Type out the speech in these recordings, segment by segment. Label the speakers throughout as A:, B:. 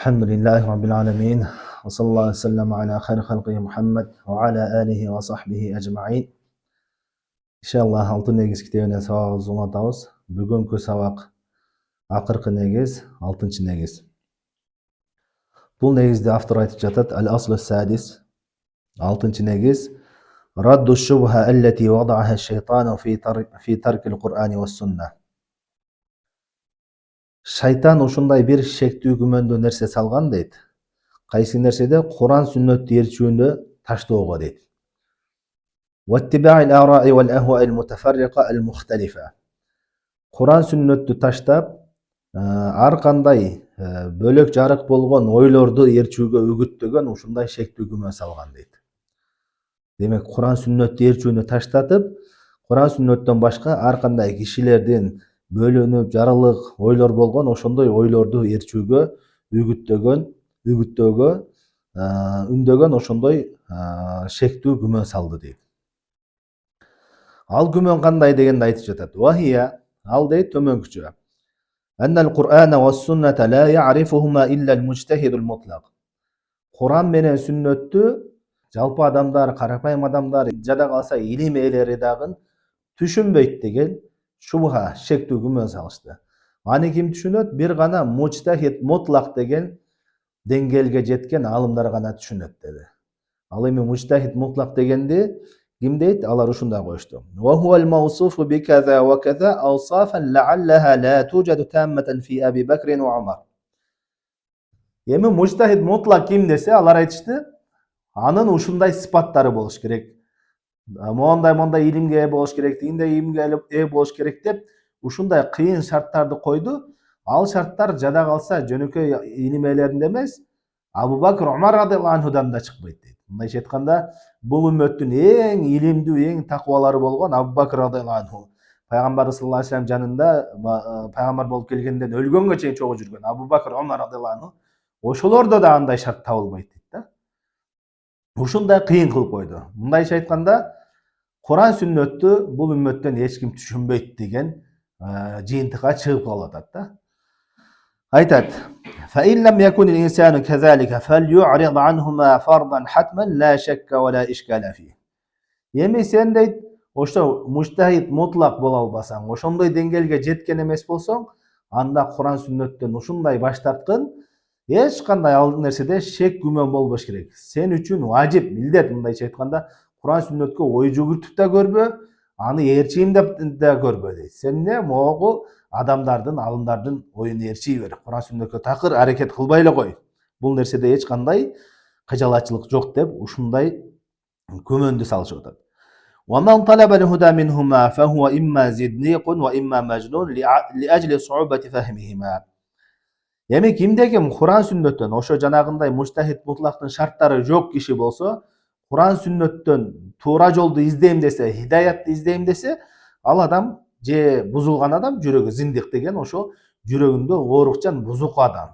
A: الحمد لله رب العالمين وصلى الله وسلم على خير خلقه محمد وعلى آله وصحبه أجمعين. Inşallah altın negiz kitebine sabağımızı ulatабыз. Бүгүнкү сабак акыркы негиз, 6-чы негиз. Бул негизде автор айтып жатат: Al-asl as-sadis, 6-чы негиз, raddu ash-shubha allati wada'aha ash-shaytanu fi tark al-Qur'ani was-sunnah. Шайтан ушундай бир шектүү күмөндүү нерсе салган дейт. Кайсы нерседе? Кур'ан сүннөттү ээрчүүнү таштоого дейт. Ваттиба'ил ара'i вал ахвa'ил мутафарриqa al-мухталифа. Кур'ан сүннөттү таштап, ар кандай бөлөк жарык болгон ойлорду ээрчүүгө үгүттөгөн ушундай шектүү күмөн салган дейт. Демек, Кур'ан сүннөттү ээрчүүнү таштатып, Кур'ан сүннөттөн башка ар кандай кишилердин бөлүнүп жарылык ойлор болгон ошондой ойлорду ээрчүүгө үгүттөөгө үндөгөн ошондой шектүү күмөн салды дейт. Ал күмөн кандай дегенди айтып жатат. Вахия, ал дейт төмөнкүчө. Аннал Кур'ана вас сунната ла я'рифухума илля ал-мужтахидул мутлак. Кур'ан менен сүннөттү жалпы адамдар, карапайым адамдар, жада калса илим ээлери дагы түшүнбөйт деген шубха, шектүү күмөн салышты. Аны ким түшүнөт? Бир гана мужтахид мутлак деген деңгээлге жеткен алымдар гана түшүнөт деди. Ал эми мужтахид мутлак дегенди ким дейт? Алар ушундай коюшту. Ва хувал мавсуфу би каза ва каза awsafan la'allaha la tujadu tammatan fi Abi Bakr wa Umar. Эми мужтахид мутлак ким десе, алар айтышты, анын ушундай сыпаттары болуш керек. Мондай илимге ээ болуш керек, тигиндей илимге ээ болуш керек деп ушундай кыйын шарттарды койду. Ал шарттар жада калса жөнөкөй илим ээлеринде эмес, Абу Бакр Умар радыйаллаху анхудан да чыкпайт дейт. Мындайча айтканда, бул үммөттүн эң илимдүү, эң такыбалары болгон Абу Бакр радыйаллаху анху, пайгамбар саллаллаху алейхи вассалам жанында пайгамбар болуп келгенден өлгөнгө чейин чогуу жүргөн Абу Бакр Умар радыйаллаху анху, ошолордо да андай шарт табылбайт дейт да. Ушундай кыйын кылып койду. Мындайча айтканда, Кур'ан сүннөттү бул үммөттөн эч ким түшүнбөйт деген жыйынтыкка чыгып калып атат да. Айтат: "Fa in lam yakun al-insanu kazalika falyu'rid 'anhuma fardan hatman la shakka wa la ishkala fi." Эми сен дейт, ошо мужтахид мутлак боло албасаң, ошондой деңгээлге жеткен эмес болсоң, анда Кур'ан сүннөттөн ушундай баш тарткын, эч кандай ал нерседе шек күмөн болбош керек. Сен үчүн важип, милдет, мындайча айтканда, Кур'ан сүннөткө ой жүгүртүп да көрбө, аны ээрчийин деп да көрбө дейт. Сен эмне могу адамдардын, алымдардын оюн ээрчий бер. Кур'ан сүннөткө такыр аракет кылбай эле кой. Бул нерседе эч кандай кыжалатчылык жок деп ушундай күмөндү салышып атат. Wa man talaba al-huda minhuma fa huwa imma ziddiqun wa imma majnun li ajli su'ubati fahmihima. Эми кимде-ким Кур'ан сүннөттөн ошо жанагындай мужтахид мутлактын шарттары жок киши болсо, Кур'ан сүннөттөн туура жолду издейм десе, хидаятты издейм десе, ал адам же бузулган адам, жүрөгү зиндик деген ошо жүрөгүндө оорукчан бузук адам,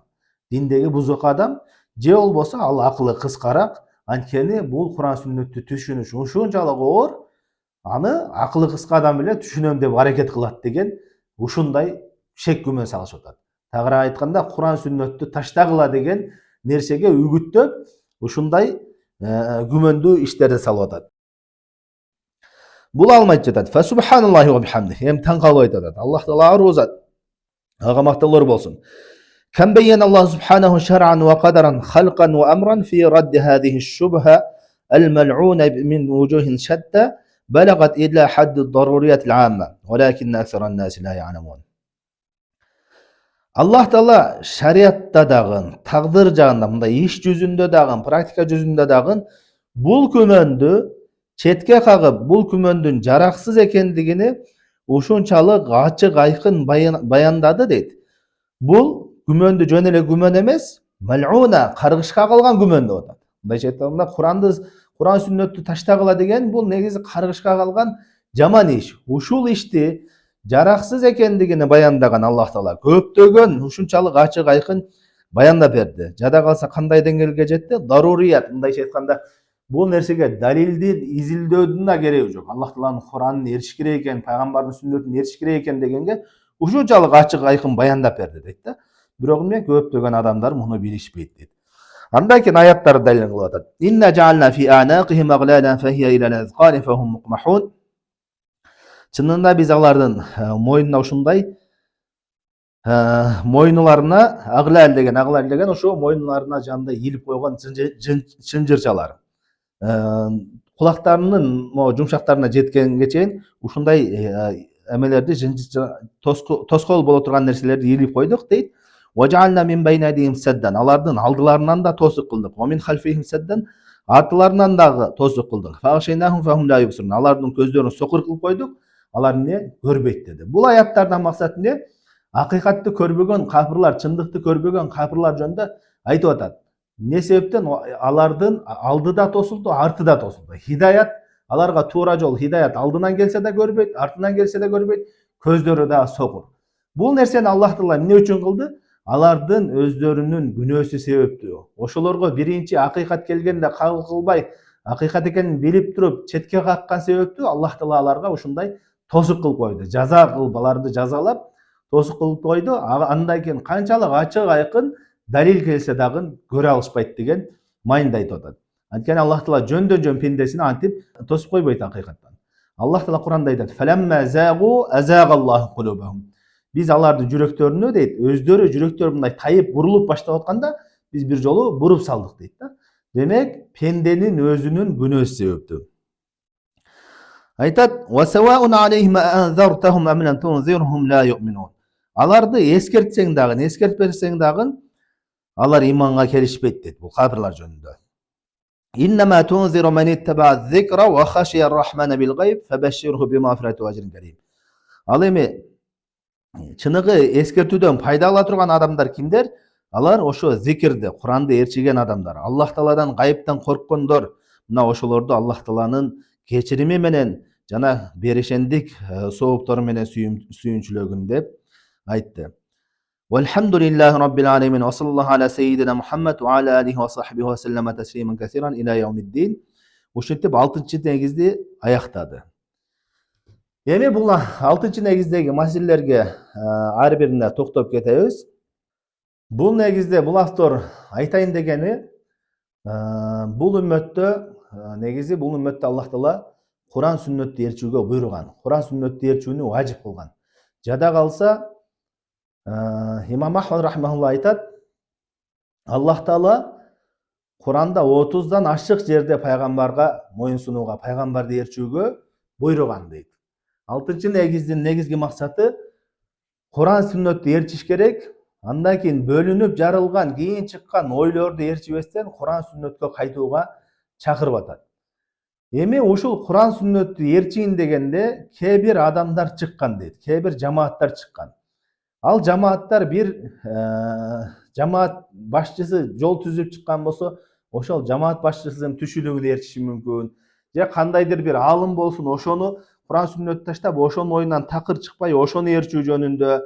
A: диндеги бузук адам, же болбосо ал акылы кыскараак, анткени бул Кур'ан сүннөттү түшүнүш ушунчалык оор, аны акылы кыска адам эле түшүнөм деп аракет кылат деген ушундай шек күмөн салышып атат. Тагыраак айтканда, Кур'ан сүннөттү таштагыла деген нерсеге үгүттөп, ушундай күмөндүү иштерди салып атат. Бул алмайт жатат. Фа субханаллахи ва бихамдихи. Эми таң калып айтат. Аллах таала аруу зат. Ага макталар болсун. Кам байяна Аллах субханаху шар'ан ва qaдаran халкан ва амран фи радд хадихи аш-шубха al-mal'una min wujuhin shatta balagat ila hadd ad-daruriyat al-'amma, walakin akthara an-nas la ya'lamun. Аллах таала шариатта дагы, тагдыр жагында, мындай иш жүзүндө дагы, практика жүзүндө дагы бул күмөндү четке кагып, бул күмөндүн жараксыз экендигини ушунчалык ачык айкын баяндады дейт. Бул күмөндү жөн эле күмөн эмес, мал'уна, каргышка калган күмөн деп атат. Мындайча айтканда, Кур'ан сүннөттү таштагыла деген бул негизи каргышка калган жаман иш. Ушул ишти жараксыз экендигини баяндаган Аллах таала көптөгөн ушунчалык ачык айкын баяндап берди. Жада калса кандай деңгээлге жетти? Дарурият, мындайча айтканда, бул нерсеге далилди изилдөөдүн да кереги жок. Аллах тааланын Куранын ээрчиш керек экен, пайгамбардын сүннөтүн ээрчиш керек экен дегенге ушунчалык ачык айкын баяндап берди дейт да. Бирок эмне көптөгөн адамдар муну билишпейт дейт. Андан кийин аяттар далил кылып атат. Инна жаална фи анaqihim aghlalan fahiya ila al-azqani fahum muqmahun. Чынында биз алардын мойнуна ушундай мойнуларына аглал деген ошо мойнуларына жанында илип койгон чынжырчалар. Кулактарынын могу жумшактарына жеткенге чейин ушундай эмелерди тоскоол боло турган нерселерди илип койдук дейт. Важална мин байнадихим саддан. Алардын алдыларынан да тосук кылдык. Ва мин халфихим саддан. Артыларынан дагы тосук кылдык. Фагшайнахум фахум ла юбсирун. Алардын көздөрүн сокур кылып койдук. Алар эмне көрбөйт деди. Бул аяттардан максат эмне? Акыйкатты көрбөгөн кафирлар, чындыкты көрбөгөн кафирлар жөнүндө айтып атат. Не себептен алардын алды да тосулду, арты да тосулду. Хидаят аларга туура жол, хидаят алдынан келсе да көрбөйт, артынан келсе да көрбөйт, көздөрү да сокур. Бул нерсени Аллах Таала эмне үчүн кылды? Алардын өздөрүнүн күнөөсү себептүү. Ошолорго биринчи акыйкат келгенде кабыл кылбай, акыйкат экенин билип туруп четке каккан себептүү Аллах Таала аларга ушундай тосук кылып койду. Жаза кылып аларды жазалап тосук кылып койду. Андан кийин канчалык ачык айкын далил келсе дагы көрө алышпайт деген майында айтып атат. Анткени Аллах Таала жөндөн жөн пендесин антип тосуп койбойт акыйкаттан. Аллах Таала Куранда айтат: "Фаламма загу азагаллаху кулубахум." Биз алардын жүрөктөрүнө дейт, өздөрү жүрөктөрү мындай тайып бурулуп баштап атканда биз бир жолу буруп салдык дейт да. Демек, пенденин өзүнүн күнөөсү себептүү. Айтат: "Ва саваун алейхим анзартахум ам лам тунзирхум ла юъминун." Аларды эскертсең дагы, эскертпесең дагы алар иманга келишпейт дейт бул кафирлар жөнүндө. Иннама тунзиру ман иттаба зикра ва хашия ар-рахмана бил гайб фабашширху бимагфирати ва ажрин карим. Ал эми чыныгы эскертүүдөн пайда ала турган адамдар кимдер? Алар ошо зикирди, Куранды ээрчиген адамдар, Аллах Тааладан гайыптан корккондор. Мына ошолорду Аллах Тааланын кечирими менен жана берешендик сооптору менен сүйүнчүлөгүн деп айтты. Валхамдулиллахи раббил алемин ва саллаллаху аля саййидина Мухаммад ва аля алихи ва сахбихи ва саллама таслиман касиран иля яумиддин. Ушинтип 6-чы негизди аяктады. Эми бул 6-чы негиздеги маселелерге ар бирине токтоп кетебиз. Бул негизде бул автор айтайын дегени бул үммөттө Аллах Таала Куран сүннөттү ээрчүүгө буйруган. Куран сүннөттү ээрчүүнү важип кылган. Жада калса Имам Ахмад рахмахулла айтат: Аллах Таала Куранда 30дан ашык жерде пайгамбарга моюнсунууга, пайгамбарды ээрчүүгө буйруган дейт. 6-чы негиздин негизги максаты Куран сүннөттү ээрчиш керек. Андан кийин бөлүнүп жарылган, кийин чыккан ойлорду ээрчибестен Куран сүннөткө кайтууга чакырып атат. Эми ушул Куран сүннөттү ээрчийин дегенде кээ бир адамдар чыккан дейт, кээ бир жамааттар чыккан. Ал жамааттар бир жамаат башчысы жол түзүп чыккан болсо, ошол жамаат башчысынын түшүнүгүн ээрчиши мүмкүн. Же кандайдыр бир аалым болсун, ошону Куран сүннөттү таштап, ошонун оюнан такыр чыкпай, ошону ээрчүү жөнүндө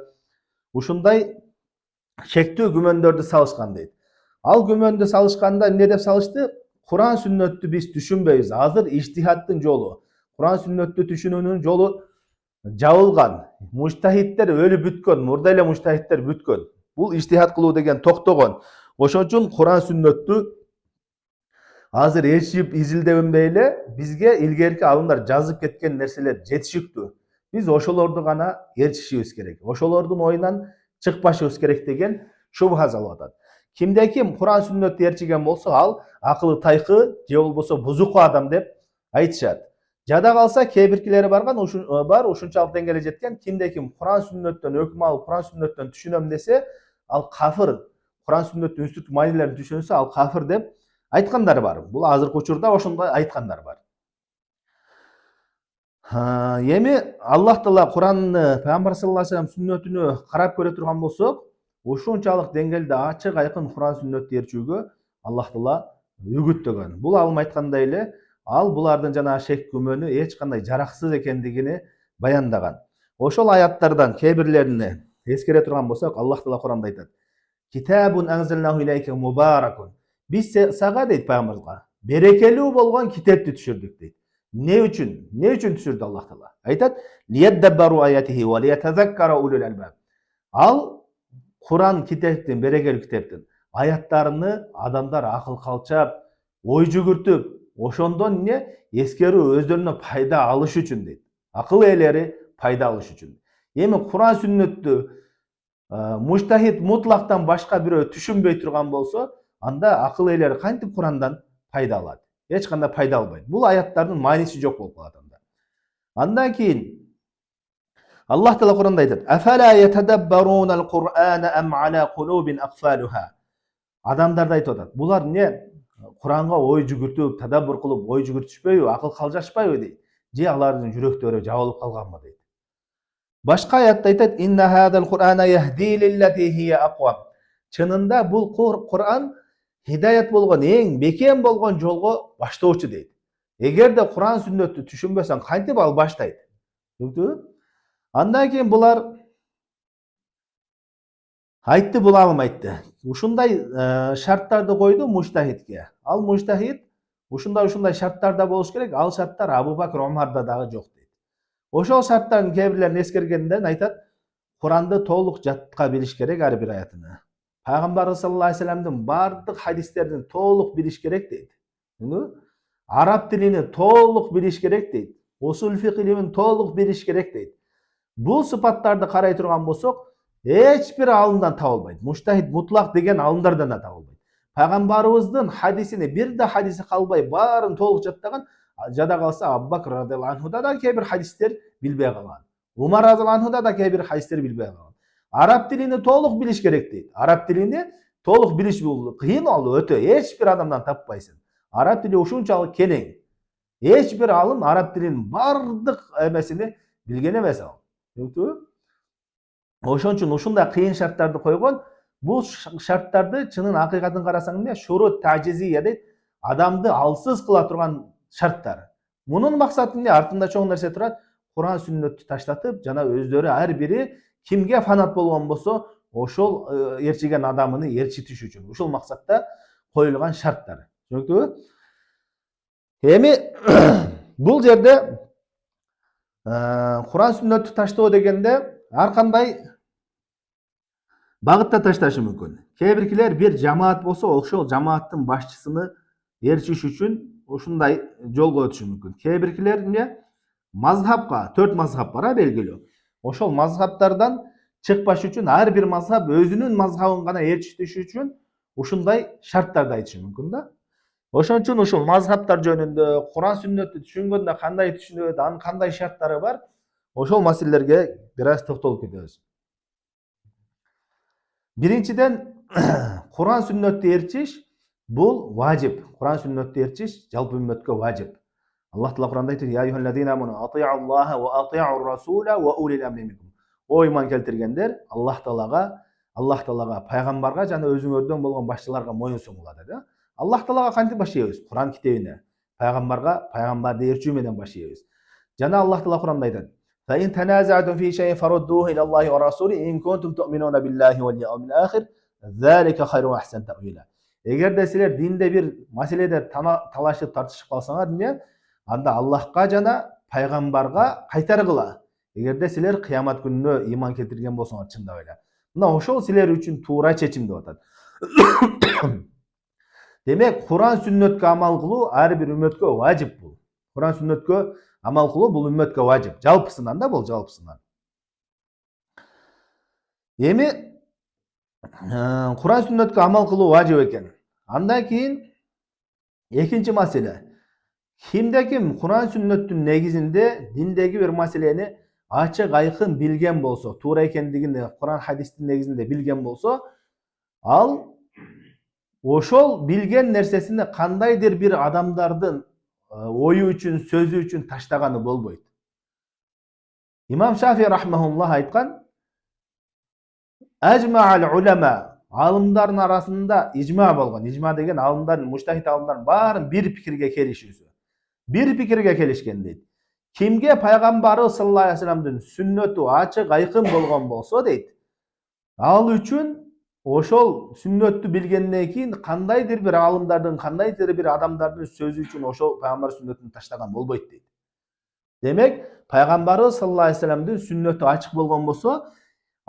A: ушундай шектүү күмөндөрдү салышкан дейт. Ал күмөндү салышканда эмне деп салышты? Куран сүннөттү биз түшүнбөйбүз. Азыр иштихаттын жолу, Куран сүннөттү түшүнүүнүн жолу жабылган. Муштахиттер өлүп бүткөн, мурда эле муштахиттер бүткөн. Бул иштихат кылуу деген токтогон. Ошон үчүн Куран сүннөттү азыр ээрчип изилдебей эле бизге илгерки алымдар жазып кеткен нерселер жетишиктүү. Биз ошолорду гана ээрчишибиз керек. Ошолордун оюнан чыкпашыбыз керек деген шубха салып атат. Кимде ким Куран сүннөттү ээрчиген болсо, ал акылы тайкы же болбосо бузуку адам деп айтышат. Жада калса кээ биркилери бар, ушунчалык деңгээлге жеткен, кимде ким Куран сүннөттөн өкүм алып, Куран сүннөттөн түшүнөм десе, ал кафыр. Куран сүннөттүн үстүртүк маанилерин түшүнсө, ал кафыр деп айткандар бар. Бул азыркы учурда ошондой айткандар бар. Эми Аллах Таала Куранны, Пайгамбар саллаллаху алейхи вассалам сүннөтүнө карап көрө турган болсок, ушунчалык деңгээлде ачык айкын Куран сүннөттү ээрчүүгө Аллах Таала үгүттөгөн. Бул алым айткандай эле, ал булардын жана шек күмөнү эч кандай жараксыз экендигини баяндаган. Ошол аяттардан кээ бирлерине эскере турган болсок, Аллах Таала Куранда айтат: "Китабун анзалнаху илейка мубаракун." Биз сага дейт пайгамбарга берекелүү болгон китепти түшүрдүк дейт. Не үчүн? Не үчүн түшүрдү Аллах Таала? Айтат: "Лияддабару аятихи ва лиятазаккара улул албаб." Ал Kur'an kiteptin, berekeli kiteptin ayattарыны адамдар акыл калчап, ой жүгүртүп, ошондон эскерүү өздөрүнө пайда алыш үчүн дейт. Акыл ээлери пайда алыш үчүн. Эми Кур'ан сүннөттү муштахид мутлактан башка бирөө түшүнбөй турган болсо, анда акыл ээлери кантип Курандан пайда алат? Эч кандай пайда албайт. Бул аяттардын мааниси жок болуп калат анда. Андан кийин Аллах Таала Куранда айтат: "Афала ятадаббарунал Кур'ана ам ала кулубин акфалуха." Адамдарды айтып атат. Булар Куранга ой жүгүртүп, тадаббур кылып, ой жүгүртүшпөйбү, акыл калжашпайбы дейт. Же алардын жүрөктөрү жабылып калганбы дейт. Башка аятта айтат: "Инна хадал Кур'ана яхди лиллати хия аквам." Чынында бул Кур'ан хидаят болгон, эң бекем болгон жолго баштоочу дейт. Эгерде Кур'ан сүннөттү түшүнбөсөң, кантип ал баштайт? Түшүндүңбү? Андан кийин булар айтты, булагым айтты. Ушундай шарттарды койду муштахидке. Ал муштахид ушундай шарттарда болуш керек. Ал шарттар Абу Бакр Омарда дагы жок дейт. Ошол шарттардын кээ бирлерин эскергенден айтат, Куранды толук жатка билиш керек ар бир аятыны. Пайгамбарыбыз саллаллаху алейхи вассаламдын бардык хадистерин толук билиш керек дейт. Араб тилини толук билиш керек дейт. Усул фикh илимин толук билиш керек дейт. Бул сыпаттарды карай турган болсок, эч бир алымдан табылбайт. Муштахид мутлак деген алымдардан да табылбайт. Пайгамбарыбыздын хадисини бир да хадиси калбай баарын толук жаттаган, жада калса Абу Бакр радhiyallahu анхуда да кээ бир хадистер билбей калган. Умар радhiyallahu анхуда да кээ бир хадистер билбей калган. Араб тилини толук билиш керек дейт. Араб тилини толук билиш бул кыйын, ал өтө. Эч бир адамдан таппайсың. Араб тили ушунчалык кең. Эч бир алым араб тилинин бардык эмесини билген эмес ал. Түшүндүңбү? Ошон үчүн ушундай кыйын шарттарды койгон. Бул шарттарды чынын акыйкатын карасаң, шурут таҗизия дейт. Адамды алсыз кыла турган шарттар. Мунун максаты артында чоң нерсе турат. Кур'ан сүннөттү таштатып, жана өздөрү ар бири кимге фанат болгон болсо, ошол ээрчиген адамын ээрчитиш үчүн. Ушул максатта коюлган шарттар. Түшүнүктүбү? Эми бул жерде Кур'ан сүннөттү таштоо дегенде ар кандай багытта ташташы мүмкүн. Кээ биркилер бир жамаат болсо, ошол жамааттын башчысыны ээрчиш үчүн ушундай жолго өтүшү мүмкүн. Кээ биркилер мазхабка, 4 мазхаб бар белгилүү. Ошол мазхабтардан чыкпаш үчүн ар бир мазхаб өзүнүн мазхабын гана ээрчитиш үчүн ушундай шарттарды айтышы мүмкүн да. Ошон үчүн ушул мазхабтар жөнүндө, Кур'ан сүннөттү түшүнгөндө кандай түшүнөт, анын кандай шарттары бар, ошол маселелерге бир аз токтолуп кетебиз. Биринчиден, Кур'ан сүннөттү ээрчиш бул важип. Кур'ан сүннөттү ээрчиш жалпы үммөткө важип. Аллах Таала Кур'анда айтат: "Я айюхаллазина аману ати'у Аллаха ва ати'у расула ва улил амри минкум." О иман келтиргендер, Аллах Таалага, пайгамбарга жана өзүңөрдөн болгон башчыларга моюн суңула деди. Аллах Таалага кантип баш ийебиз? Кур'ан китебине. Пайгамбарга, пайгамбарды ээрчүү менен баш ийебиз. Жана Аллах Таала Кур'анда айтат: "Фа ин таназa'тум фи шай'ин фаруддуhu ила Аллахи ва расули ин кунтум ту'минуна биллахи вал яумил ахир, залика хайру ва ахсан ta'wila." Эгерде силер динде бир маселеде талашып тартышып калсаңар, анда Аллахка жана пайгамбарга кайтаргыла. Эгерде силер кыямат күнүнө иман келтирген болсоңор чындап эле. Мына ошол силер үчүн туура чечим деп атат. Демек, Кур'ан сүннөткө амал кылуу ар бир үммөткө важип бул. Кур'ан сүннөткө амал кылуу бул үммөткө важип. Жалпысынан да бул жалпысынан. Эми Кур'ан сүннөткө амал кылуу важип экен. Андан кийин экинчи маселе. Кимде-ким Кур'ан сүннөттүн негизинде диндеги бир маселени ачык айкын билген болсо, туура экендигин Кур'ан хадистин негизинде билген болсо, ал ошол билген нерсесини кандайдыр бир адамдардын ою үчүн, сөзү үчүн таштаганы болбойт. Имам Шафи рахмахуллах айткан: "Ажма'ал улама", алымдардын арасында ижма болгон. Ижма деген алымдардын, муштахид алымдардын баарын бир пикирге келишүүсү. Бир пикирге келишкен дейт. Кимге пайгамбарыбыз саллаллаху алейхи вассаламдын сүннөтү ачык айкын болгон болсо дейт, ал үчүн ошол сүннөттү билгенден кийин кандайдыр бир алымдардын, кандайдыр бир адамдардын сөзү үчүн ошол пайгамбар сүннөтүн таштаган болбойт дейт. Демек, пайгамбарыбыз саллаллаху алейхи вассаламдын сүннөтү ачык болгон болсо,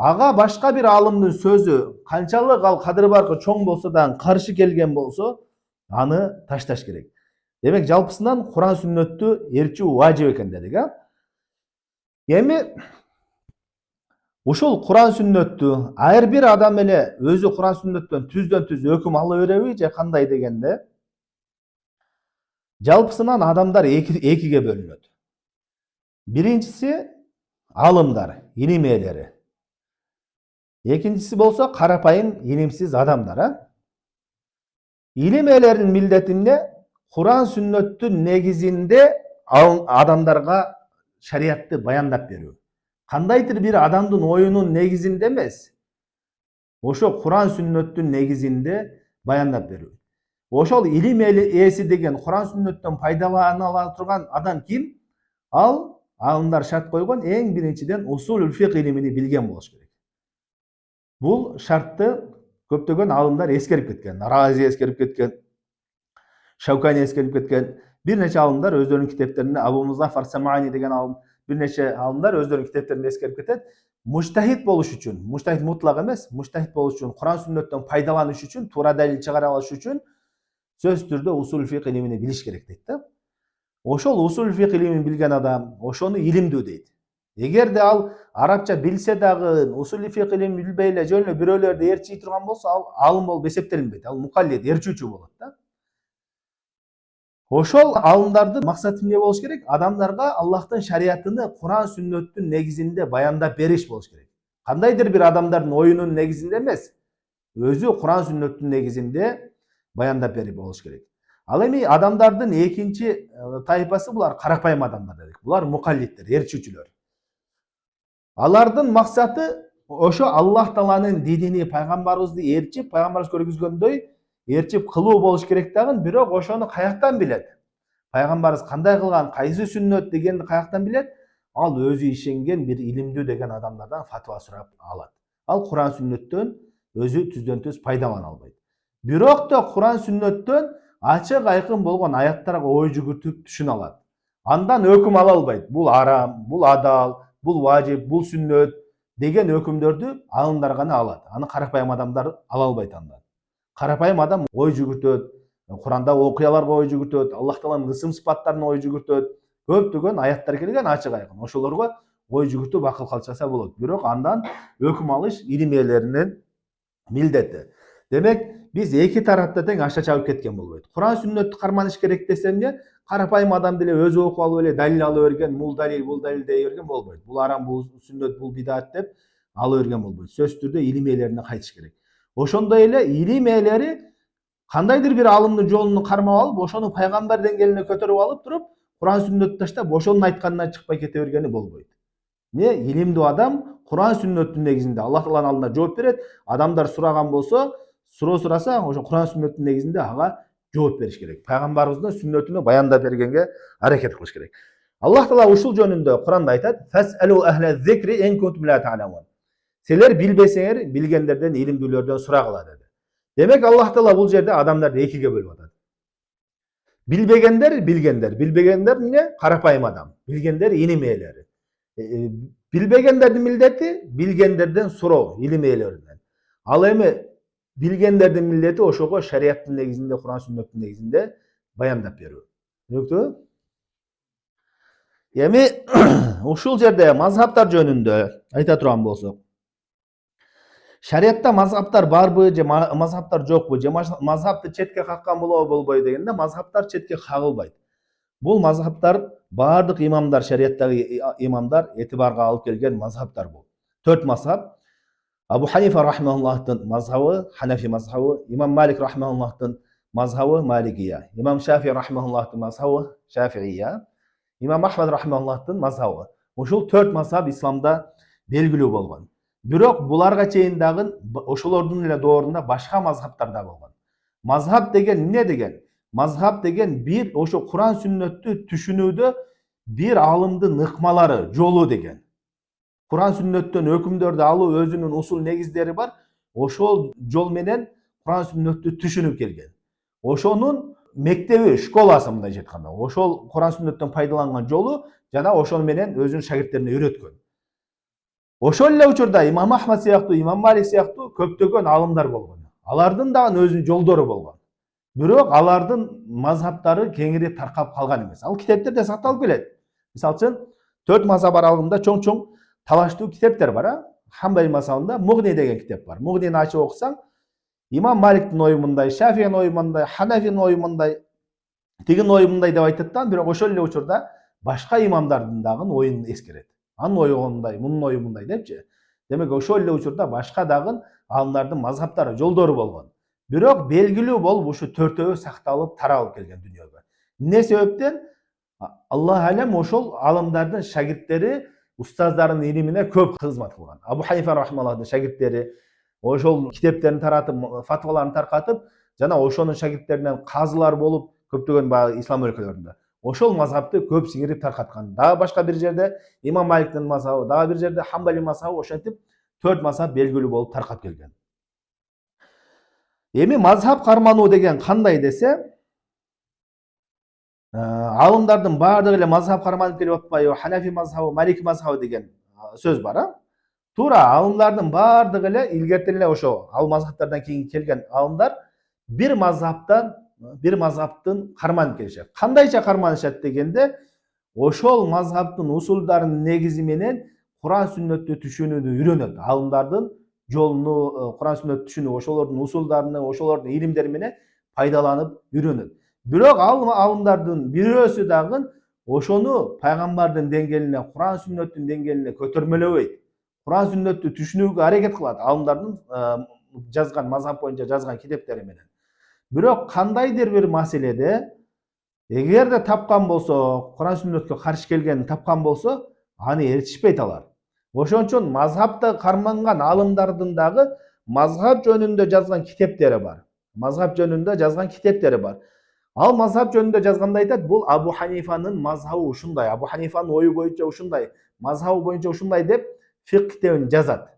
A: Ага башка бир алымдын сөзү канчалык ал кадыры баркы чоң болсо дагы каршы келген болсо, аны ташташ керек. Демек жалпысынан Куран сүннөттү ээрчүү важип экен дедик, а? Эми ушул Куран сүннөттү ар бир адам эле өзү Куран сүннөттөн түздөн түз өкүм ала береби же кандай дегенде, жалпысынан адамдар экиге бөлүнөт. Биринчиси алымдар, илим ээлери. Экинчиси болсо карапайым илимсиз адамдар, а? Илим ээлеринин милдети эмне? Куран сүннөттүн негизинде адамдарга шариятты баяндап берүү. Кандайдыр бир адамдын оюнун негизинде эмес, ошо Куран сүннөттүн негизинде баяндап берүү. Ошол илим ээси деген Куран сүннөттөн пайдалана ала турган адам ким? Ал алымдар шарт койгон эң биринчиден усулул фик илимини билген болуш керек. Бул шартты көптөгөн алымдар эскерип кеткен. Рази эскерип кеткен, Шаукани эскерип кеткен. Бир нече алымдар өздөрүнүн китептеринде, Абу Музаффар Самани деген алым, бир нече алымдар өздөрүнүн китептеринде эскерип кетет. Муштахид болуш үчүн, муштахид мутлак эмес, муштахид болуш үчүн, Куран сүннөттөн пайдаланыш үчүн, туура далил чыгара алыш үчүн сөзсүз түрдө усул фик илимини билиш керек дейт да. Ошол усул фик илимин билген адам ошону илимдүү дейт. Эгерде ал арабча билсе дагы усул фик илимин билбей эле жөн эле бирөөлөрдү ээрчий турган болсо, ал алым болуп эсептелинбейт. Ал мукаллид, ээрчүүчү болот да. Ошол алымдардын максаты эмне болуш керек? Адамдарга Аллахтын шариятыны Куран сүннөттүн негизинде баяндап бериш болуш керек. Кандайдыр бир адамдардын оюнун негизинде эмес, өзү Куран сүннөттүн негизинде баяндап берип болуш керек. Ал эми адамдардын экинчи тайпасы булар карапайым адамдар дедик. Булар мукаллидтер, ээрчүүчүлөр. Алардын максаты ошо Аллах Тааланын динини, пайгамбарыбызды ээрчип, пайгамбарыбыз көргүзгөндөй ээрчип кылуу болуш керек дагы, бирок ошону каяктан билет? Пайгамбарыбыз кандай кылган, кайсы сүннөт дегенди каяктан билет? Ал өзү ишенген бир илимдүү деген адамдардан фатва сурап алат. Ал Куран сүннөттөн өзү түздөн түз пайдалана албайт. Бирок да Куран сүннөттөн ачык айкын болгон аяттарга ой жүгүртүп түшүнө алат. Андан өкүм ала албайт. Бул арам, бул адал, бул важип, бул сүннөт деген өкүмдөрдү алымдар гана алат. Аны карапайым адамдар ала албайт андан. Карапайым адам ой жүгүртөт, Куранда окуяларга ой жүгүртөт, Аллах Тааланын ысым сыпаттарына ой жүгүртөт. Көптөгөн аяттар келген ачык айкын. Ошолорго ой жүгүртүп акыл калчаса болот. Бирок андан өкүм алыш илим ээлеринин милдети. Демек, биз эки тарапта тең аша чабып кеткен болбойт. Куран сүннөттү карманыш керек десем эмне? Карапайым адам деле өзү окуп алып эле далил ала берген, бул далил дей берген болбойт. Бул арам, бул сүннөт, бул бидат деп ала берген болбойт. Сөзсүз түрдө илим ээлерине кайтыш керек. Ошондой эле илим ээлери кандайдыр бир алымдын жолун кармап алып, ошону пайгамбар деңгээлине көтөрүп алып туруп, Куран сүннөттү таштап, ошонун айтканынан чыкпай кете бергени болбойт. Илимдүү адам Куран сүннөттүн негизинде Аллах Тааланын алдында жооп берет. Адамдар сураган болсо, суроо сураса, ошо Куран сүннөттүн негизинде ага жооп бериш керек. Пайгамбарыбыздын сүннөтүнө баяндап бергенге аракет кылыш керек. Аллах Таала ушул жөнүндө Куранда айтат: "Фас'алу ахла зикри ин кунтум ла та'ламун." Силер билбесеңер, билгендерден, илимдүүлөрдөн сурагыла деди. Демек Аллах Таала бул жерде адамдарды экиге бөлүп атат. Билбегендер, билбегендер эмне? Карапайым адам. Билгендер илим ээлери. Билбегендердин милдети билгендерден суроо, илим ээлеринен. Ал эми билгендердин милдети ошого шариаттын негизинде, Куран сүннөттүн негизинде баяндап берүү. Түшүнүктүүбү? Эми ушул жерде мазхабтар жөнүндө айта турган болсок, шариятта мазхабтар барбы же мазхабтар жокпу, же мазхабты четке каккан болобу болбойбу дегенде, мазхабтар четке кагылбайт. Бул мазхабтар бардык имамдар, шариаттагы имамдар этибарга алып келген мазхабтар бул. 4 мазхаб. Абу Ханифа рахмауллахтын мазхабы Ханафи мазхабы, Имам Малик рахмауллахтын мазхабы Маликия, Имам Шафи рахмауллахтын мазхабы Шафиия, Имам Ахмад рахмауллахтын мазхабы. Ушул 4 мазхаб исламда белгилүү болгон. Бирок буларга чейин дагы ошолордун эле доорунда башка мазхабтар да болгон. Мазхаб деген эмне деген? Мазхаб деген бир ошо Куран сүннөттү түшүнүүдө бир алымдын ыкмалары, жолу деген. Куран сүннөттөн өкүмдөрдү алуу өзүнүн усул негиздери бар. Ошол жол менен Куран сүннөттү түшүнүп келген. Ошонун мектеби, школасы мындайча айтканда. Ошол Куран сүннөттөн пайдаланган жолу жана ошол менен өзүнүн шагирттерине үйрөткөн. Ошол эле учурда Имам Ахмад сыяктуу, Имам Малик сыяктуу көптөгөн алымдар болгон. Алардын дагы өзүнүн жолдору болгон. Бирок алардын мазхабтары кеңири таркап калган эмес. Ал китептерде сакталып келет. Мисалы үчүн 4 мазхаб аралыгында чоң-чоң талаштуу китептер бар. Хамбали мазхабында Мугни деген китеп бар. Мугнини ачып окусаң, Имам Маликтин ою мындай, Шафиин ою мындай, Ханафинин ою мындай, тигин ою мындай деп айтат да, бирок ошол эле учурда башка имамдардын дагы оюн эскерет. Анын ою мындай, мунун ою мындай депчи. Демек ошол эле учурда башка дагы алымдардын мазхабтары, жолдору болгон. Бирок белгилүү болуп ушу төртөө сакталып таралып келген дүйнөгө. Эмне себептен? Аллах алем ошол алымдардын шагирттери устаздардын илимине көп кызмат кылган. Абу Ханифа рахмаллахтын шагирттери ошол китептерин таратып, фатваларын таркатып, жана ошонун шагирттеринен казылар болуп көптөгөн баягы ислам өлкөлөрүндө ошол мазхабты көп сиңирип таркаткан. Дагы башка бир жерде Имам Маликтин мазхабы, дагы бир жерде Хамбали мазхабы, ошентип 4 мазхаб белгилүү болуп таркап келген. Эми мазхаб кармануу деген кандай десе, алымдардын баардыгы эле мазхаб карманып келип атпайбы, Ханафи мазхабы, Малики мазхабы деген сөз бар. Туура алымдардын баардыгы эле илгертен эле ошо ал мазхабтардан кийин келген алымдар бир мазхабтын карманып келишет. Кандайча карманышат дегенде, ошол мазхабтын усулдарынын негизи менен Куран сүннөттү түшүнүүнү үйрөнөт. Алымдардын жолуну, Куран сүннөттү түшүнүү, ошолордун усулдарын, ошолордун илимдери менен пайдаланып үйрөнөт. Бирок алымдардын бирөөсү дагы ошону пайгамбардын деңгээлине, Куран сүннөттүн деңгээлине көтөрмөлөбөйт. Куран сүннөттү түшүнүүгө аракет кылат алымдардын жазган мазхаб боюнча жазган китептери менен. Бирок кандайдыр бир маселеде эгерде тапкан болсо, Куран сүннөткө каршы келгенин тапкан болсо, аны ээрчишпейт алар. Ошон мазхабты карманган алымдардын дагы мазхаб жөнүндө жазган китептери бар. Ал мазхаб жөнүндө жазганда айтат, бул Абу Ханифанын мазхабы ушундай, Абу Ханифанын ою боюнча ушундай, мазхабы боюнча ушундай деп фикх китебин жазат.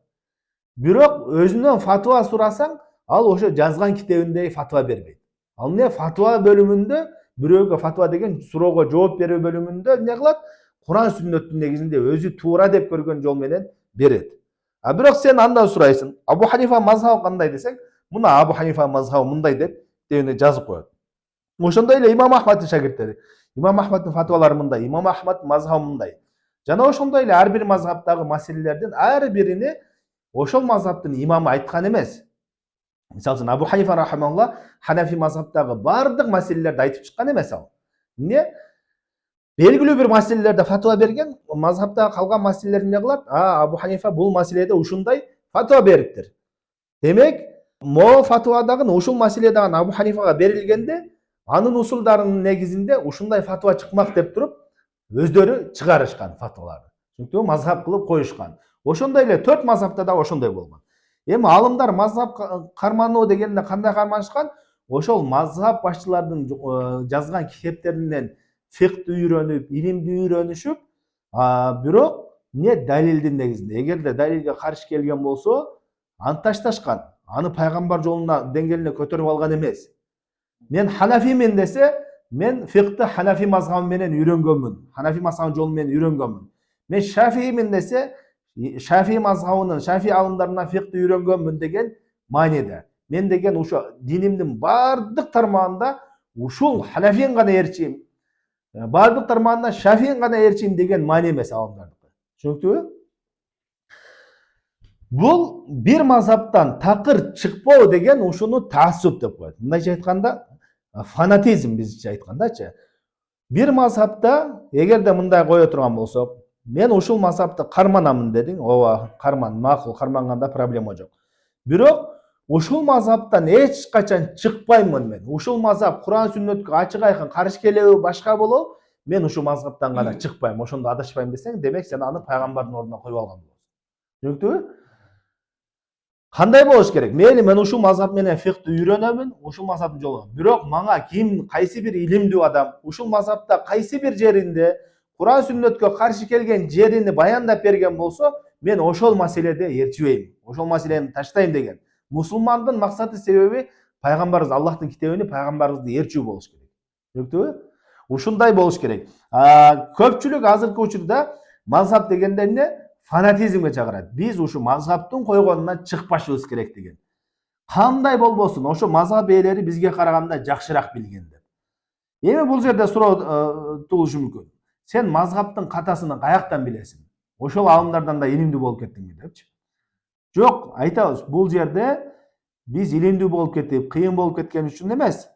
A: Бирок өзүнөн фатва сурасаң, ал ошо жазган китебиндей фатва бербейт. Ал эмне фатва бөлүмүндө, бирөөгө фатва деген суроого жооп берүү бөлүмүндө эмне кылат? Куран сүннөттүн негизинде өзү туура деп көргөн жол менен берет. Бирок сен андан сурайсың, Абу Ханифа мазхабы кандай десең, мына Абу Ханифа мазхабы мындай деп китебине жазып коет. Ошондой эле Имам Ахмадтын шагирттери, Имам Ахмадтын фатвалары мындай, Имам Ахмад мазхабы мындай. Жана ошондой эле ар бир мазхабтагы маселелердин ар бирини ошол мазхабтын имамы айткан эмес. Мисалы үчүн Абу Ханифа рахималлах Ханафи мазхабтагы бардык маселелерди айтып чыккан эмес ал. Эмне? Белгилүү бир маселелерде фатва берген, мазхабтагы калган маселелер эмне кылат? Абу Ханифа бул маселеде ушундай фатва бериптир. Демек, могу фатва дагы ушул маселе дагы Абу Ханифага берилгенде, анын усулдарынын негизинде ушундай фатва чыкмак деп туруп, өздөрү чыгарышкан фатваларды. Чүнкү мазхаб кылып коюшкан. Ошондой эле 4 мазхабта да ошондой болгон. Эми алымдар мазхаб кармануу дегенде кандай карманышкан? Ошол мазхаб башчылардын жазган китептеринен фикхти үйрөнүп, илимди үйрөнүшүп, бирок эмне далилдин негизинде. Эгерде далилге каршы келген болсо, аны ташташкан. Аны пайгамбар жолуна деңгээлине көтөрүп алган эмес. Мен Ханафимин десе, мен фикхти Ханафи мазхабы менен үйрөнгөнмүн. Ханафи мазхабынын жолу менен үйрөнгөнмүн. Мен Шафиимин десе, Шафи мазхабынын, Шафи алымдарынан фикхти үйрөнгөнмүн деген мааниде. Мен деген ушу динимдин бардык тармагында ушул Ханафиин гана ээрчийм. Бардык тармагында Шафиин гана ээрчийм деген маани эмес алымдардыкы. Түшүнүктүүбү? Бул бир мазхабтан такыр чыкпоо деген ушуну таассуп деп коет. Мындайча айтканда, фанатизм бизче айткандачы. Бир мазхабта эгерде мындай кое турган болсок, мен ушул мазхабты карманамын дедиң, ооба, карман, макул, карманганда проблема жок. Бирок ушул мазхабтан эч качан чыкпаймын мен. Ушул мазхаб Куран сүннөткө ачык айкын каршы келеби, башка болобу? Мен ушул мазхабтан гана чыкпайм, ошондо адашпайм десең, демек сен аны пайгамбардын ордуна коюп алган болосуң. Түшүнүктүбү? Кандай болуш керек? Мен ушул мазхаб менен фикхти үйрөнөмүн, ушул мазхабтын жолу. Бирок мага ким, кайсы бир илимдүү адам ушул мазхабта кайсы бир жеринде Куран сүннөткө каршы келген жерини баяндап берген болсо, мен ошол маселеде ээрчибейм. Ошол маселени таштайм деген. Мусулмандын максаты, себеби пайгамбарыбыз Аллахтын китебини, пайгамбарыбызды ээрчүү болуш керек. Түшүнүктүбү? Ушундай болуш керек. Көпчүлүк азыркы учурда мазхаб дегенде эмне? фанатизмге чакырат. Биз ушу мазхабтын койгонунан чыкпашыбыз керек деген. Кандай болбосун, ошо мазхаб ээлери бизге караганда жакшыраак билген деп. Эми бул жерде суроо туулушу мүмкүн. Сен мазхабтын катасын каяктан билесиң? Ошол алымдардан да илимдүү болуп кеттиңби депчи. Жок, айтабыз, бул жерде биз илимдүү болуп кеттик, кыйын болуп кеткен үчүн эмес.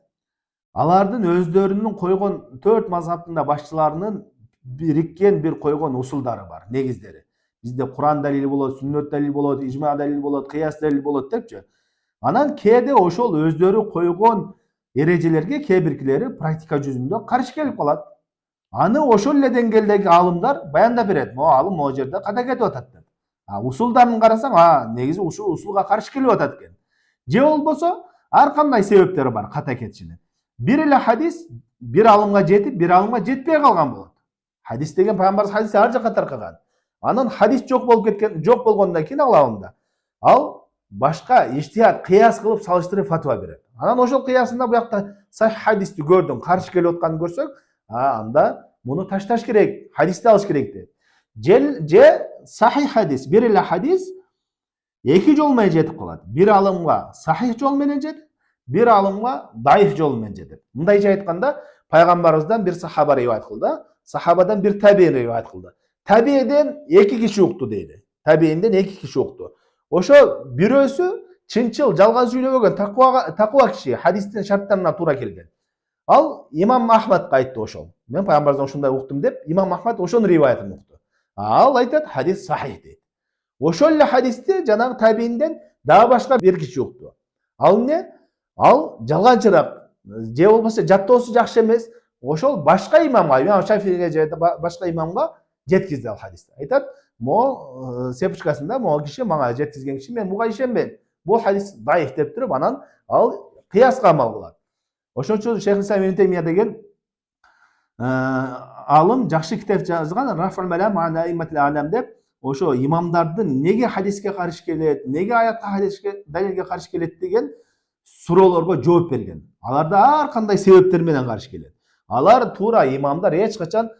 A: Алардын өздөрүнүн койгон 4 мазхабтын да башчыларынын бириккен бир койгон усулдары бар, негиздери. Бизде Куран далили болот, сүннөт далили болот, ижма далили болот, кыяс далили болот депчи. Анан кээде ошол өздөрү койгон эрежелерге кээ биркилери практика жүзүндө каршы келип калат. Аны ошол эле деңгээлдеги алымдар баяндап берет. Могу алым могу жерде ката кетип атат деп. Усулдарын карасаң, негизи ушул усулга каршы келип атат экен. Же болбосо ар кандай себептери бар ката кетишинин. Бир эле хадис бир алымга жетип, бир алымга жетпей калган болот. Хадис деген пайгамбарыбыз хадисти ар жакка таркаган. Анан хадис жок болгондон кийин ал алымда ал башка иштихат, кыяс кылып салыштырып фатва берет. Анан ошол кыясында буякта сахих хадисти көрдүң, каршы келип атканын көрсөк, анда муну ташташ керек, хадисти алыш керек дейт. Же сахих хадис, бир эле хадис эки жол менен жетип калат. Бир алымга сахих жол менен жетип, бир алымга даиф жол менен жетип. Мындайча айтканда, пайгамбарыбыздан бир сахаба риваят кылды, сахабадан бир табиин риваят кылды. Табииден эки киши укту дейли. Табиинден эки киши укту. Ошо бирөөсү чынчыл, жалган сүйлөбөгөн таква киши, хадистин шарттарына туура келген. Ал имам Ахмадка айтты ошол. Мен пайгамбардан ушундай уктум деп, имам Ахмад ошонун риваятын укту. Ал айтат, хадис сахих дейт. Ошол эле хадисти жанагы табиинден дагы башка бир киши укту. Ал эмне? Ал жалганчыраак, же болбосо жаттоосу жакшы эмес. Ошол башка имамга, имам Шафииге же башка имамга жеткизди ал хадисти. Айтат, могу сепучкасында могу киши мага жеткизген киши, мен буга ишенбейм. Бул хадис даиф деп туруп, анан ал кыяска амал кылат. Ошон үчүн Шейх Ислам Ибн Таймия деген алым жакшы китеп жазган, Рафул Малам ан аимматил алам деп, ошо имамдардын неге хадиске каршы келет, неге аятка, хадиске, далилге каршы келет деген суроолорго жооп берген. Аларда ар кандай себептер менен каршы келет. Алар туура имамдар эч качан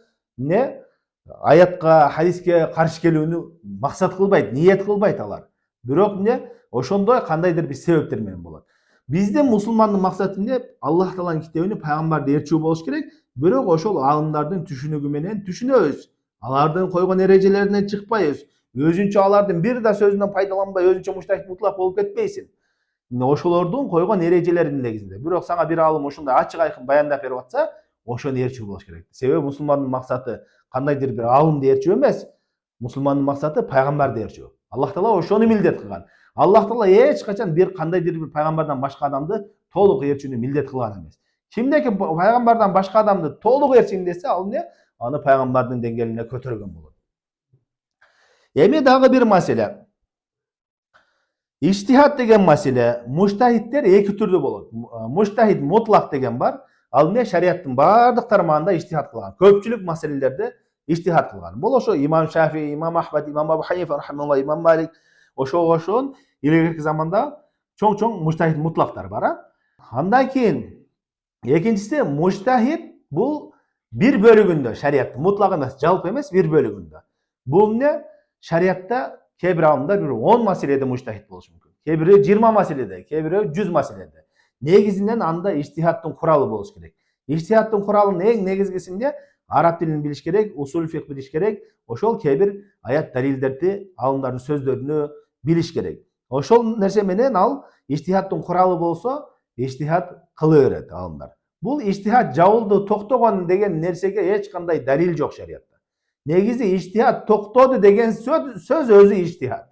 A: аятка, хадиске каршы келүүнү максат кылбайт, ниет кылбайт алар. Бирок ошондой кандайдыр бир себептер менен болот. Биздин мусулмандын максаты эмне? Аллах Тааланын китебине пайгамбарды ээрчүү болуш керек, бирок ошол алымдардын түшүнүгү менен түшүнөбүз. Алардын койгон эрежелеринен чыкпайбыз. Өзүнчө алардын бир да сөзүнөн пайдаланбай, өзүнчө муштахид мутлак болуп кетпейсиң. Ошолордун койгон эрежелеринин негизинде. Бирок сага бир алым ушундай ачык айкын баяндап берип атса, ошону ээрчүү болуш керек. Себеби мусулмандын максаты кандайдыр бир алымды ээрчүү эмес. Мусулмандын максаты пайгамбарды ээрчүү. Аллах Таала ошону милдет кылган. Аллах Таала эч качан бир кандайдыр бир пайгамбардан башка адамды толук ээрчүүнү милдет кылган эмес. Кимдеки пайгамбардан башка адамды толук ээрчиң десе, ал эмне? Аны пайгамбардын деңгээлине көтөргөн болот. Эми дагы бир маселе. Иштихат деген маселе, муштахидтер эки түрдүү болот. Муштахид мутлак деген бар. Ал эмне? Шариаттын бардык тармагында иштихат кылган. Көпчүлүк маселелерде иштихат кылган. Бул ошо имам Шафии, имам Ахмад, имам Абу Ханифа рахималлах, имам Малик, ошон илгерки заманда чоң муштахид мутлактар бар. Андан кийин экинчиси муштахид бул бир бөлүгүндө шариаттын, мутлак эмес, жалпы эмес, бир бөлүгүндө. Бул эмне? Шариатта кээ бир адамдар 10 маселеде муштахид болушу мүмкүн. Кээ бири 20 маселеде, кээ бири 100 маселеде. Негизинен анда иштихаттын куралы болуш керек. Иштихаттын куралынын эң негизгисинде араб тилин билиш керек, усул фикх билиш керек, ошол кээ бир аят далилдерди, алымдардын сөздөрүнү билиш керек. Ошол нерсе менен ал иштихаттын куралы болсо, иштихат кыла берет алымдар. Бул иштихат жабылды, токтогон деген нерсеге эч кандай далил жок шариатта. Негизи иштихат токтоду деген сөз өзү иштихат.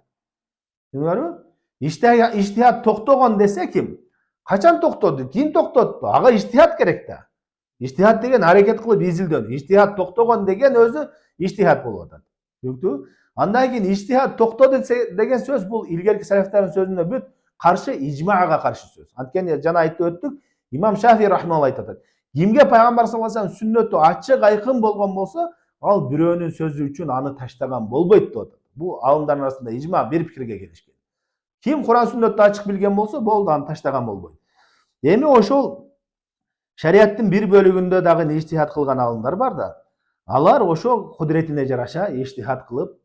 A: Түшүндүңөрбү? Иштихат токтогон десе ким? Качан токтоду? Ким токтотту? Ага иштихат керек да. Иштихат деген аракет кылып изилдөөн. Иштихат токтогон деген өзү иштихат болуп атат. Түшүндүңбү? Андан кийин иштихат токтоду деген сөз бул илгерки салафтардын сөзүнө бүт каршы, ижмага каршы сөз. Анткени жана айтып өттүк, имам Шафии рахималлах айтат. Кимге пайгамбар саллаллаху алейхи вассалам сүннөтү ачык айкын болгон болсо, ал бирөөнүн сөзү үчүн аны таштаган болбойт деп атат. Бул алымдардын арасында ижма, бир пикирге келишкен. Ким Куран сүннөттү ачык билген болсо, болду, аны таштаган болбойт. Эми ошол шариаттын бир бөлүгүндө дагы иштихат кылган алымдар бар да. Алар ошо кудуретине жараша иштихат кылып,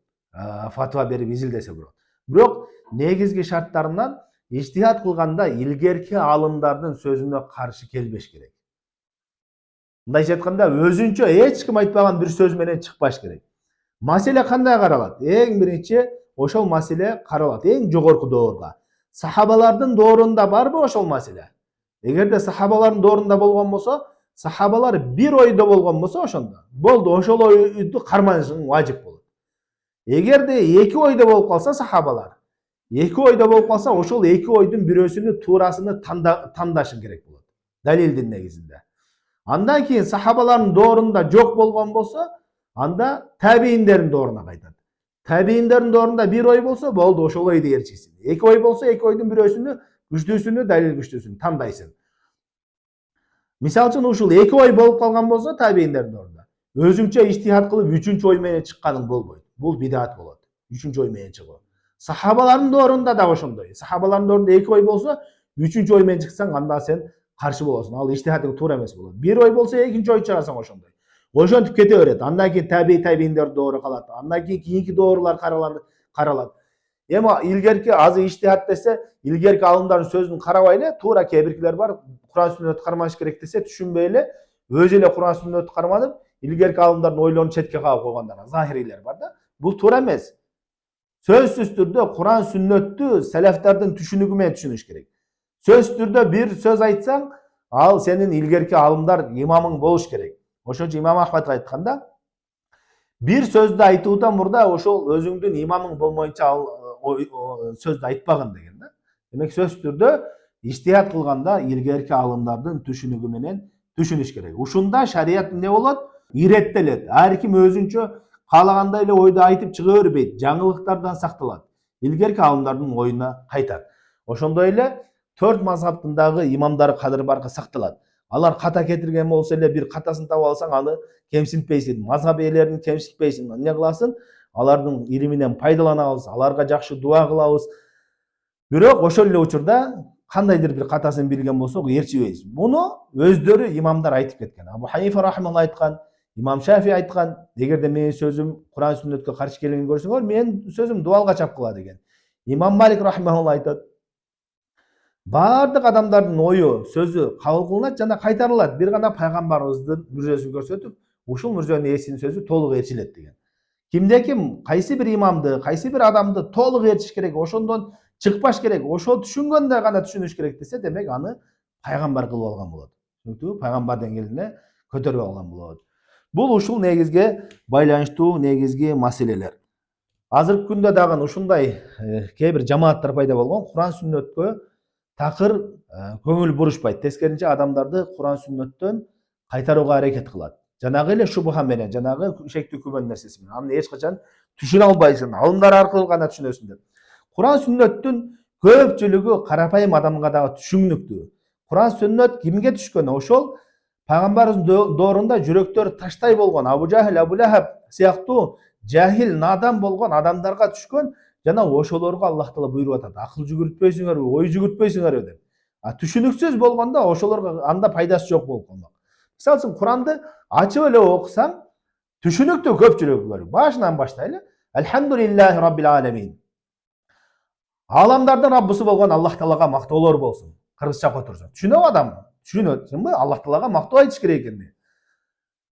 A: фатва берип изилдесе болот. Бирок негизги шарттарынан иштихат кылганда илгерки алымдардын сөзүнө каршы келбеш керек. Мындайча айтканда өзүнчө эч ким айтпаган бир сөз менен чыкпаш керек. Маселе кандай каралат? Эң биринчи ошол маселе каралат эң жогорку доорго. Сахабалардын доорунда барбы ошол маселе? Эгерде сахабалардын доорунда болгон болсо, сахабалар бир ойдо болгон болсо ошондо болду, ошол ойду карманышың важип болот. Эгерде эки ойдо болуп калса сахабалар, эки ойдо болуп калса, ошол эки ойдун бирөөсүнү туурасыны тандашың керек болот. Далилдин негизинде. Андан кийин сахабалардын доорунда жок болгон болсо, анда табииндердин дооруна кайтат. Табииндердин доорунда бир ой болсо, болду, ошол ойду ээрчисиң. Эки ой болсо, эки ойдун бирөөсүнү, күчтүүсүнү, далил күчтүүсүнү тандайсың. Мисалы үчүн ушул эки ой болуп калган болсо, табииндердин доорунда өзүңчө иштихат кылып, үчүнчү ой менен чыкканың болбойт. Бул бидат болот. Үчүнчү ой менен чыгуу. Сахабалардын доорунда да ошондой. Сахабалардын доорунда эки ой болсо, үчүнчү ой менен чыксаң, анда сен каршы болосуң. Ал иштихатың туура эмес болот. Бир ой болсо, экинчи ой чыгарсаң ошондой. Ошентип кете берет. Андан кийин табииндер доору калат. Андан кийин кийинки доорулар каралат. Эми илгерки азыр иштихат десе, илгерки алымдардын сөзүн карабай эле, туура кээ-биркилер бар, Куран сүннөт кармаш керек десе, түшүнбөй эле, өзү эле Куран сүннөт карманып, илгерки алымдардын ойлорун четке кагып койгондар, захирийлер бар да. Бул туура эмес. Сөзсүз түрдө Куран сүннөттү селефтердин түшүнүгү менен түшүнүш керек. Сөзсүз түрдө бир сөз айтсаң, ал сенин илгерки алымдар имамың болуш керек. Ошон үчүн Имам Ахмад айтканда, бир сөздү айтуудан мурда ошол өзүңдүн имамың болмоюнча ал сөздү айтпагын деген да. Демек сөзсүз түрдө иштихат кылганда илгерки алымдардын түшүнүгү менен түшүнүш керек. Ушунда шарият эмне болот? Иреттелет. Ар ким өзүнчө каалагандай эле ойду айтып чыга бербейт. Жаңылыктардан сакталат. Илгерки алымдардын оюна кайтат. Ошондой эле 4 мазхабтын дагы имамдары кадыр баркы сакталат. Алар ката кетирген болсо эле бир катасын таап алсаң, аны кемсинтпейсиң. Мазхаб ээлерин кемсинтпейсиң. Эмне кыласың? Алардын илиминен пайдаланабыз, аларга жакшы дуа кылабыз. Бирок ошол эле учурда кандайдыр бир катасын билген болсок, ээрчибейбиз. Муну өздөрү имамдар айтып кеткен. Абу Ханифа рахималла айткан, Имам Шафи айткан, эгерде менин сөзүм Куран сүннөткө каршы келгенин көрсөңөр, менин сөзүм дуалга чапкыла деген. Имам Малик рахималла айтат, бардык адамдардын ою, сөзү кабыл кылынат жана кайтарылат. Бир гана пайгамбарыбыздын мүрзөсүн көрсөтүп, ушул мүрзөнүн ээсинин сөзү толук ээрчилет деген. Кимде ким кайсы бир имамды, кайсы бир адамды толук ээрчиш керек, ошондон чыкпаш керек, ошол түшүнгөндө гана түшүнүш керек десе, демек аны пайгамбар кылып алган болот. Түшүнүктүүбү? Пайгамбар деңгээлине көтөрүп алган болот. Бул ушул негизге байланыштуу негизги маселелер. Азыркы күндө дагы ушундай кээ бир жамааттар пайда болгон. Куран сүннөткө такыр көңүл бурушпайт. Тескерисинче адамдарды Куран сүннөттөн кайтарууга аракет кылат. Жанагы эле шубха менен, жанагы шектүү күмөн нерсеси менен. Аны эч качан түшүнө албайсың. Алымдар аркылуу гана түшүнөсүң деп. Куран сүннөттүн көпчүлүгү карапайым адамга дагы түшүнүктүү. Куран сүннөт кимге түшкөн? Ошол пайгамбарыбыздын доорунда жүрөктөрү таштай болгон Абу Жахил, Абу Лахаб сыяктуу жахил, надан болгон адамдарга түшкөн, жана ошолорго Аллах Таала буйруп атат. Акыл жүгүртпөйсүңөрбү, ой жүгүртпөйсүңөрбү деп. Түшүнүксүз болгондо ошолорго анда пайдасы жок болуп калмак. Мисалы үчүн Куранды ачып эле окусаң, түшүнүктүү көпчүлүгү бар. Башынан баштайлы. Алхамдулиллахи раббил аламин. Аламдардын Раббысы болгон Аллах Таалага мактоолор болсун. Кыргызча которсо. Түшүнөбү адам? Түшүнөтсүңбү? Аллах Таалага мактоо айтыш керек экенди.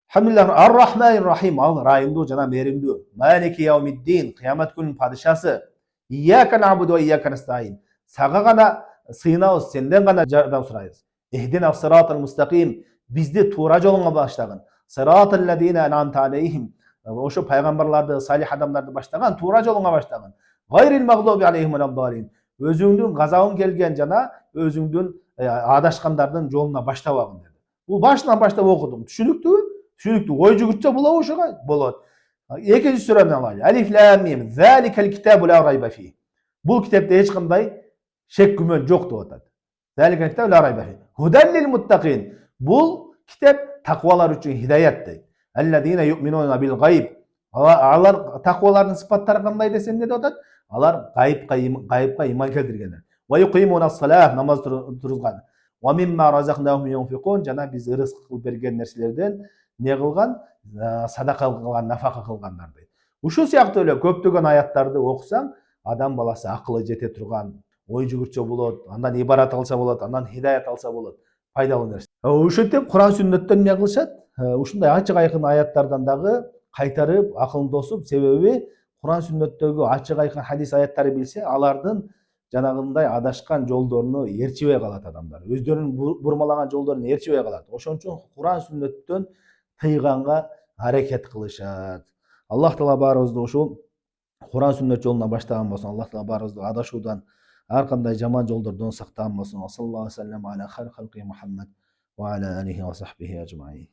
A: Алхамдулиллахи ар-рахманир рахим. Ал райымдуу жана мээримдүү. Малики яумиддин. Кыямат күнүнүн падышасы. Ияка набуду ва ияка настаин. Сага гана сыйынабыз, сенден гана жардам сурайбыз. Ихдина сиратал мустаким. Бизди туура жолуңа баштагын. Сиратал ладина ан'амта алейхим. Ошо пайгамбарларды, салих адамдарды баштаган, туура жолуңа баштагын. Гайрил магдуби алейхим валад-далин. Өзүңдүн газабың келген жана өзүңдүн адашкандардын жолуна баштабагын деди. Бул башынан баштап окудум. Түшүнүктүүбү? Түшүнүктүү. Ой жүгүртсө болобу ошого? Болот. Экинчи сүрөнү алайлы. Алиф лам мим. Заликал китабу ла райба фи. Бул китепте эч кандай шек күмөн жок деп атат. Заликал китабу ла райба фи. Худан лил муттакин. Бул китеп таквалар үчүн хидаят дейт. Алладина юминуна бил гайб. Алар таквалардын сыпаттары кандай десе эмне деп атат? Алар гайыпка иман келтиргендер. Ва юқимуна салат, намаз турган. Ва мимма разакнахум юнфиқун, жана биз ырызык кылып берген нерселерден не кылган? Садака кылган, нафака кылгандар дейт. Ушул сыяктуу эле көптөгөн аяттарды окусаң, адам баласы акылы жете турган, ой жүгүртсө болот, андан ибарат алса болот, андан хидаят алса болот. Пайдалуу нерсе. Ошентип Куран сүннөттөн эмне кылышат? Ушундай ачык айкын аяттардан дагы кайтарып, акылын тосуп, себеби Куран сүннөттөгү ачык айкын хадис аяттарды билсе, алардын жанагындай адашкан жолдоруну ээрчибей калат адамдар. Өздөрүнүн бурмалаган жолдорун ээрчибей калат. Ошон үчүн Куран сүннөттөн тыйганга аракет кылышат. Аллах таала баарыбызды ушул Куран сүннөт жолуна баштаган болсун. Аллах таала баарыбызды адашуудан, ар кандай жаман жолдордон сактаган болсун. Саллаллаху алейхи ва саллям аля хайр халқи Мухаммад ва аля алихи ва сахбихи ажмаин.